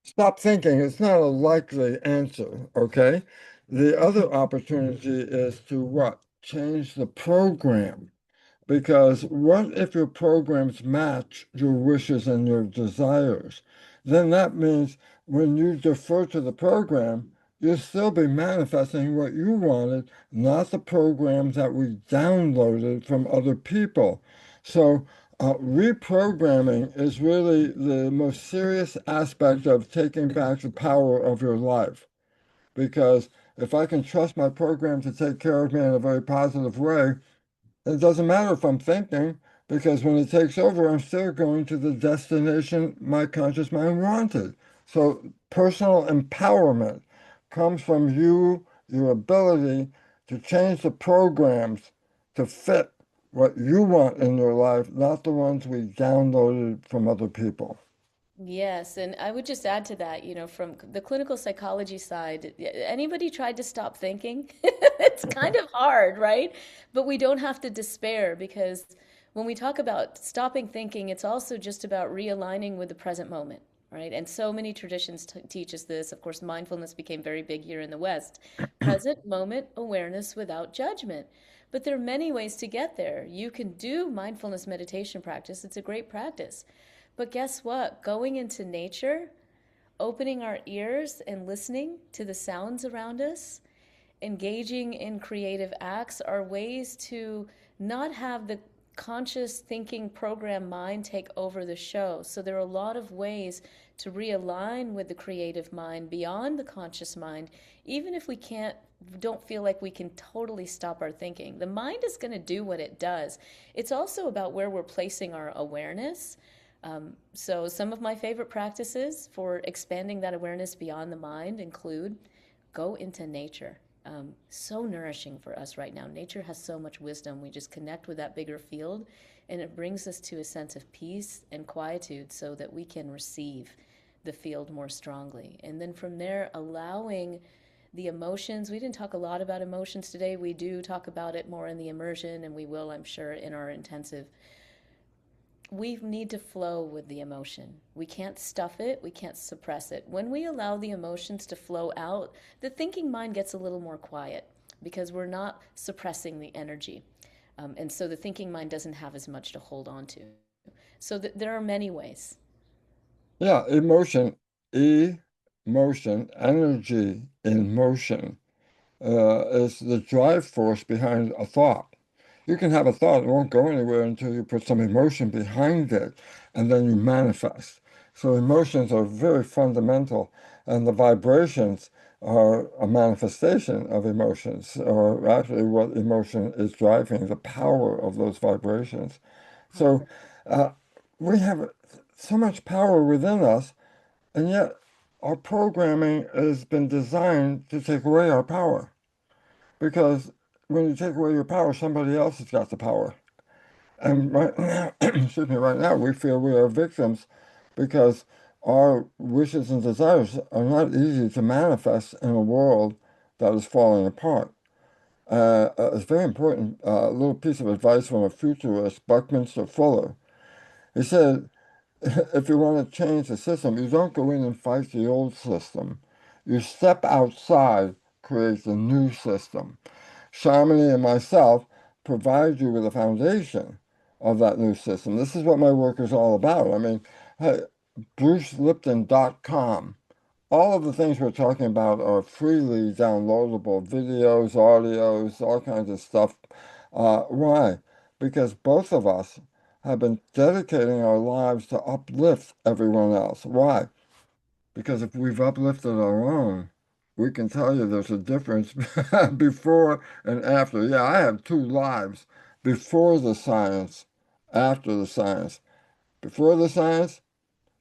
Stop thinking. It's not a likely answer, okay? The other opportunity is to what? Change the program. Because what if your programs match your wishes and your desires? Then that means when you defer to the program, you'll still be manifesting what you wanted, not the programs that we downloaded from other people. So, reprogramming is really the most serious aspect of taking back the power of your life. Because if I can trust my program to take care of me in a very positive way, it doesn't matter if I'm thinking because when it takes over, I'm still going to the destination my conscious mind wanted. So personal empowerment comes from you, your ability to change the programs to fit what you want in your life, not the ones we downloaded from other people. Yes, and I would just add to that, from the clinical psychology side, anybody tried to stop thinking? It's kind of hard, right? But we don't have to despair because when we talk about stopping thinking, it's also just about realigning with the present moment, right? And so many traditions teach us this. Of course, mindfulness became very big here in the West. Present moment awareness without judgment. But there are many ways to get there. You can do mindfulness meditation practice. It's a great practice. But guess what? Going into nature, opening our ears and listening to the sounds around us, engaging in creative acts are ways to not have the conscious thinking program mind take over the show. So there are a lot of ways to realign with the creative mind beyond the conscious mind, even if we don't feel like we can totally stop our thinking. The mind is going to do what it does. It's also about where we're placing our awareness. So some of my favorite practices for expanding that awareness beyond the mind include go into nature. So nourishing for us right now. Nature has so much wisdom. We just connect with that bigger field, and it brings us to a sense of peace and quietude so that we can receive the field more strongly. And then from there, allowing the emotions. We didn't talk a lot about emotions today. We do talk about it more in the immersion, and we will, I'm sure, in our intensive. We need to flow with the emotion. We can't stuff it, we can't suppress it. When we allow the emotions to flow out, the thinking mind gets a little more quiet because we're not suppressing the energy. And so the thinking mind doesn't have as much to hold on to. So there are many ways. Yeah, emotion, emotion, energy in motion is the drive force behind a thought. You can have a thought, it won't go anywhere until you put some emotion behind it, and then you manifest. So emotions are very fundamental, and the vibrations are a manifestation of emotions, or actually what emotion is driving, the power of those vibrations. So uh, we have so much power within us, and yet our programming has been designed to take away our power. Because when you take away your power, somebody else has got the power. And right now, excuse me, right now we feel we are victims because our wishes and desires are not easy to manifest in a world that is falling apart. It's very important, a little piece of advice from a futurist, Buckminster Fuller. He said, if you want to change the system, you don't go in and fight the old system. You step outside, create the new system. Shamini and myself provide you with a foundation of that new system. This is what my work is all about. I mean, hey, BruceLipton.com. All of the things we're talking about are freely downloadable videos, audios, all kinds of stuff. Why? Because both of us have been dedicating our lives to uplift everyone else. Why? Because if we've uplifted our own, we can tell you there's a difference before and after. Yeah, I have two lives before the science, after the science. Before the science,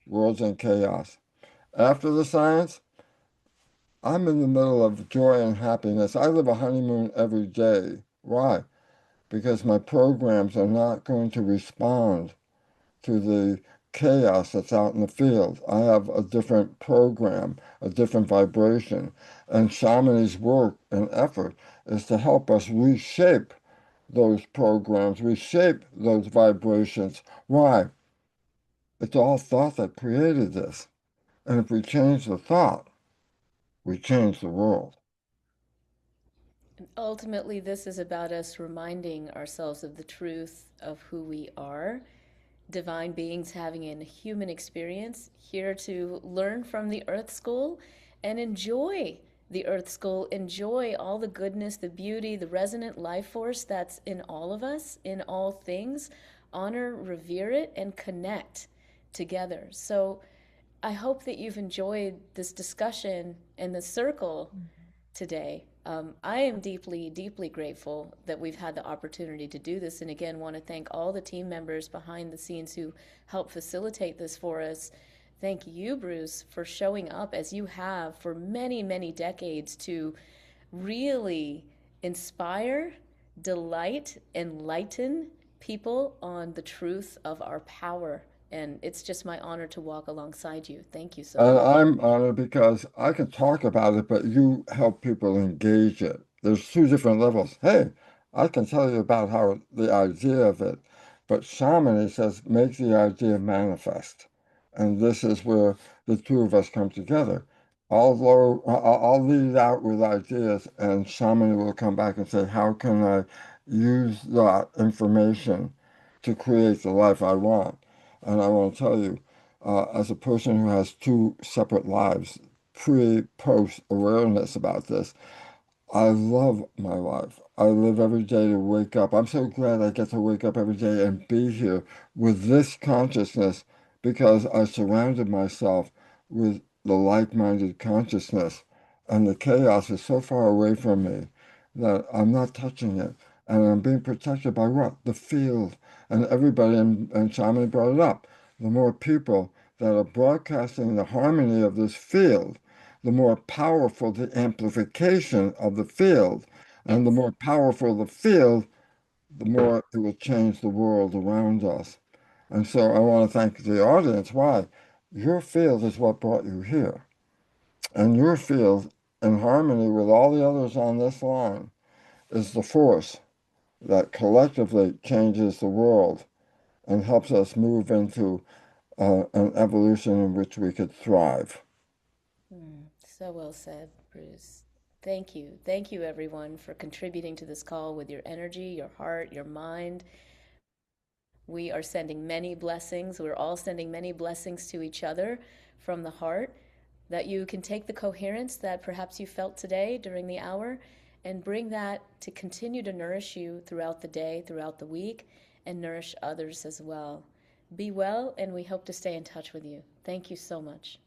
world's in chaos. After the science, I'm in the middle of joy and happiness. I live a honeymoon every day. Why? Because my programs are not going to respond to the chaos that's out in the field. I have a different program, a different vibration. And Shamani's work and effort is to help us reshape those programs, reshape those vibrations. Why? It's all thought that created this. And if we change the thought, we change the world. Ultimately, this is about us reminding ourselves of the truth of who we are, divine beings having a human experience, here to learn from the Earth School and enjoy the Earth School, enjoy all the goodness, the beauty, the resonant life force that's in all of us, in all things, honor, revere it, and connect together. So I hope that you've enjoyed this discussion in the circle today. I am deeply, deeply grateful that we've had the opportunity to do this. And again, want to thank all the team members behind the scenes who help facilitate this for us. Thank you, Bruce, for showing up as you have for many, many decades to really inspire, delight, enlighten people on the truth of our power. And it's just my honor to walk alongside you. Thank you so And much. I'm honored because I can talk about it, but you help people engage it. There's two different levels. Hey, I can tell you about how the idea of it, but Shamini says make the idea manifest. And this is where the two of us come together. Although I'll lead out with ideas, and Shamini will come back and say, how can I use that information to create the life I want? And I want to tell you, as a person who has two separate lives, pre-post awareness about this, I love my life. I live every day to wake up. I'm so glad I get to wake up every day and be here with this consciousness because I surrounded myself with the like-minded consciousness. And the chaos is so far away from me that I'm not touching it. And I'm being protected by what? The field. And everybody, and Shamini brought it up, the more people that are broadcasting the harmony of this field, the more powerful the amplification of the field. And the Yes. more powerful the field, the more it will change the world around us. And so I want to thank the audience. Why? Your field is what brought you here. And your field, in harmony with all the others on this line, is the force that collectively changes the world and helps us move into an evolution in which we could thrive. So well said, Bruce. Thank you. Thank you, everyone, for contributing to this call with your energy, your heart, your mind. We are sending many blessings. We're all sending many blessings to each other from the heart, that you can take the coherence that perhaps you felt today during the hour and bring that to continue to nourish you throughout the day, throughout the week, and nourish others as well. Be well, and we hope to stay in touch with you. Thank you so much.